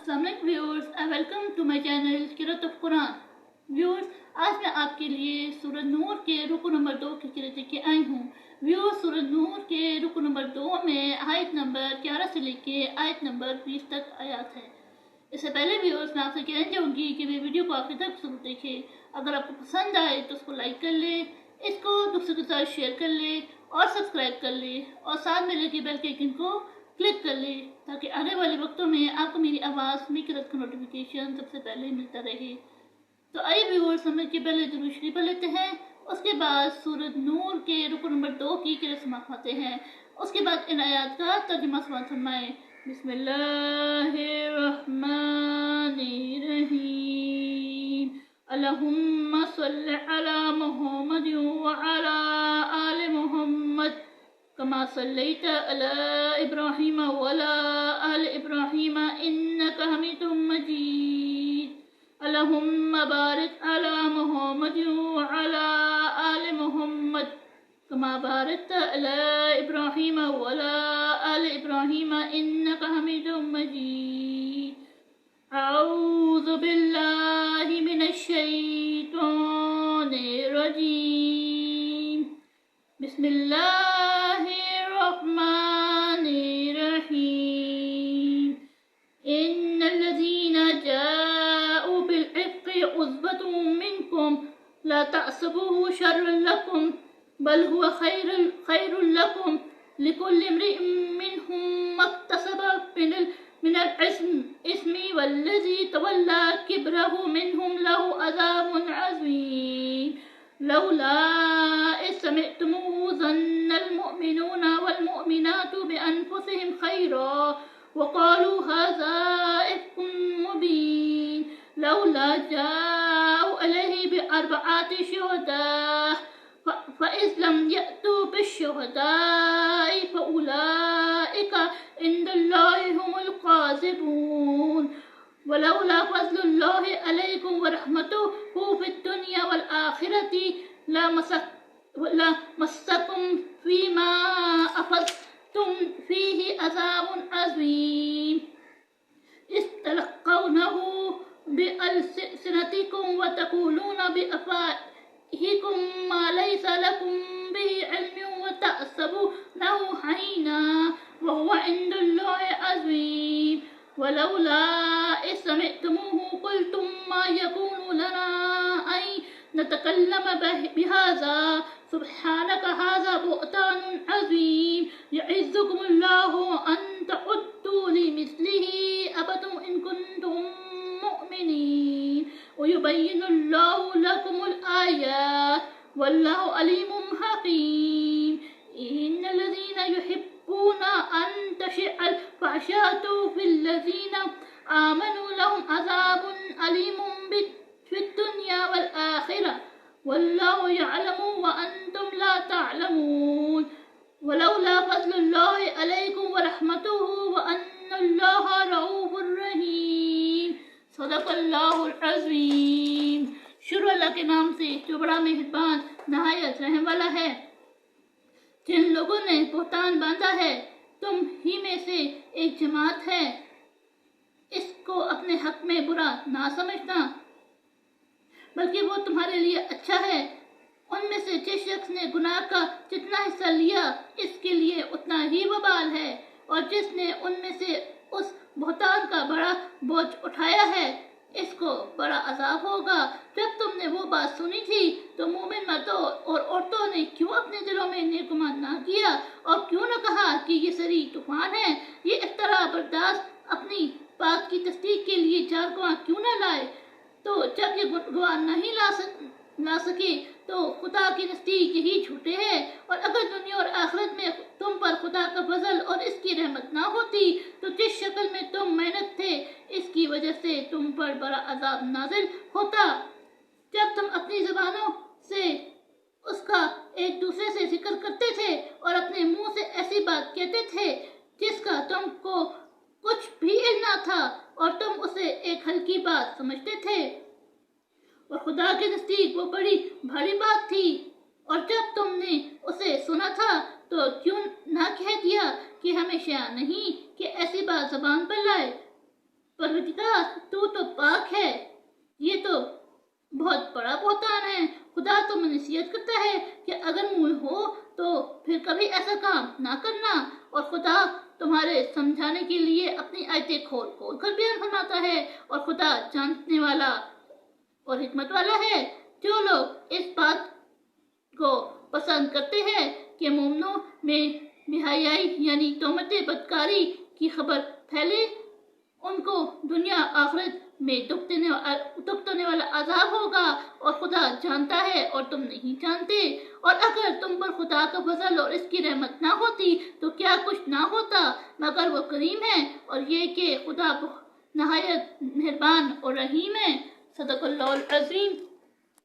अस्सलाम वालेकुम viewers, welcome to my channel Qirat of Quran. Viewers, आज मैं आपके लिए सूरह नूर के रुकू नंबर 2 की किरत लेके आई हूँ। व्यूअर्स, सूरह नूर के रुकू नंबर 2 में आयत नंबर 11 से लेके आयत नंबर 20 तक आयात है। इससे पहले व्यूअर्स, मैं आपसे कहना चाहूँगी कि वे वीडियो को आखिर तक जरूर देखें। अगर आपको पसंद आए तो उसको लाइक कर लें, इसको दूसरों के साथ शेयर कर लें और सब्सक्राइब कर लें और साथ में लगे बेल के आइकन को क्लिक कर ले ताकि आने वाले वक्तों में आपको मेरी आवाज़ में किरत का नोटिफिकेशन सबसे पहले मिलता रहे। तो आइए व्यूअर्स, हम इसके पहले दुरूद शरीफ पढ़ लेते हैं। उसके बाद सूरह नूर के रुकू नंबर 2 की किरत समाप्त होते हैं। उसके बाद इन आयात का तर्जुमा समाप्त फरमाएं। बिस्मिल्लाहिर्रहमानिर्रहीम। अल्लाहुम्मा सल्लि अला मुहम्मद व अला आलि मुहम्मद कमा सल्लैत अला इब्राहीम व अला आलि इब्राहीम इन्नका हमीदुम मजीद। अल्लाहुम्मा बारिक अला मुहम्मद व अला आलि मुहम्मद कमा बारकत अला इब्राहीम व अला आलि इब्राहीम इन्नका हमीदुम मजीद। अऊज़ु बिल्लाहि मिनश शैतानिर रजीम। बिस्मिल्लाहिर्रहमानिर्रहीम। इन्नल्लज़ीना जाऊ बिल-इफ़्क़ि उस्बतुम मिनकुम ला तहसबूहु शर्रन लकुम बल हुवा खैरुल लकुम लिकुल्लि इम्रिइन मिनहुम मक्तसब मिनल इस्मि वल्लज़ी तवल्ला किब्रहु मिनहुम लहु अज़ाबुन अज़ीम। लौला इज़ समिअतमूहु ज़न्नल मुअमिनूना वल मुअमिनातु बिअन्फुसिहिम खैरा वक़ालू हाज़ा इफ़्कुम मुबीन। लौला जाऊ अलैहि बिअरबअति शुहदा फ़इज़ लम यअतू बिश्शुहदाइ फ़उलाइका इंदल्लाहि हुमुल काज़िबून। वलौला फ़ज़्लुल्लाहि अलैकुम व रहमतुहु फ़िद्दुनिया वल आखिरति लमस्सकुम फ़ीमा अफ़ज़्तुम फ़ीहि अज़ाबुन अज़ीम। इज़ तलक़्क़ौनहु बिअल्सिनतिकुम व तक़ूलून बिअफ़वाहिकुम मा लैसा लकुम बिहि इल्मुन व तहसबूनहु हय्यिना व हुवा इंदल्लाहि अज़ीम। वलौला इज़ समिअतमूहु क़ुल्तुम मा यकूनु लना अन नतकल्लम बिहाज़ा सुब्हानक हाज़ा बुहतानुन अज़ीम। यइज़ुकुमुल्लाहु अन तअुद्दू लिमिस्लिहि अबदा इन कुन्तुम मुअमिनीन व युबय्यिनुल्लाहु लकुमुल आयात वल्लाहु अलीमुन हकीम। इन्नल्लज़ीना युहिब्बूना अन तशिअल फ़ाहिशतु फ़िल्लज़ीना आमनू लहुम अज़ाबुन अलीमुन फ़िद्दुनिया वल आखिरह वल्लाहु यअलमु व अंतुम ला तअलमून। वलौला फ़ज़्लुल्लाहि अलैकुम व रहमतुहु व अन्नल्लाहा रऊफ़ुर रहीम। सदक़ल्लाहुल अज़ीम। शुरू अल्लाह के नाम से जो बड़ा मेहरबान नहायत रहम वाला है। जिन लोगों ने बुहतान बांधा है, तुम ही में से एक जमात है, इसको अपने हक में बुरा ना समझना, बल्कि वो तुम्हारे लिए अच्छा है। उनमें से जिस शख्स ने गुनाह का जितना हिस्सा लिया, इसके लिए उतना ही वबाल है, और जिसने उनमें से उस बुहतान का बड़ा बोझ उठाया है, इसको बड़ा अजाब होगा। जब तुमने वो बात सुनी थी तो मोमिन मर्दों और औरतों ने क्यों अपने दिलों में नेकुमान ना किया और क्यों न कहा कि ये सरी तूफान है। ये इफ्तरा बर्दाश्त अपनी बात की तस्दीक के लिए चार गवाह क्यों न लाए। तो जब ये गवाह नहीं ला सके तो खुदा के नज़दीक यही झूठे हैं। और अगर दुनिया और आखिरत में तुम पर खुदा का फजल और इसकी रहमत ना होती तो जिस शक्ल में तुम मेहनत थे, इसकी वजह से तुम पर बड़ा अजाब नाजिल होता। जब तुम अपनी ज़बानों से उसका एक दूसरे से जिक्र करते थे और अपने मुंह से ऐसी बात कहते थे जिसका तुमको कुछ भी इल्म ना था, और तुम उसे एक हल्की बात समझते थे, और खुदा के नज़दीक वो बड़ी भारी बात थी। और जब तुमने उसे सुना था तो क्यों ना कह दिया कि हमेशा नहीं कि ऐसी बात ज़बान पर लाए। पर سجدہ تو پاک ہے۔ یہ تو بہت بڑا بہتان ہے۔ خدا تمہیں نصیحت کرتا ہے کہ اگر منہ ہو تو پھر کبھی ایسا کام نہ کرنا، اور خدا تمہارے سمجھانے کے لیے اپنی آیتیں کھول کھول کر بیان فرماتا ہے، اور خدا جاننے والا اور حکمت والا ہے۔ جو لوگ اس بات کو پسند کرتے ہیں کہ مومنوں میں بے حیائی یعنی تہمت بدکاری کی خبر پھیلے، ان کو دنیا آخرت میں دکھ دینے والا عذاب ہوگا، اور خدا جانتا ہے اور تم نہیں جانتے۔ اور اگر تم پر خدا کا فضل اور اس کی رحمت نہ ہوتی تو کیا کچھ نہ ہوتا، مگر وہ کریم ہے، اور یہ کہ خدا نہایت مہربان اور رحیم ہے۔ صدق اللہ العظیم۔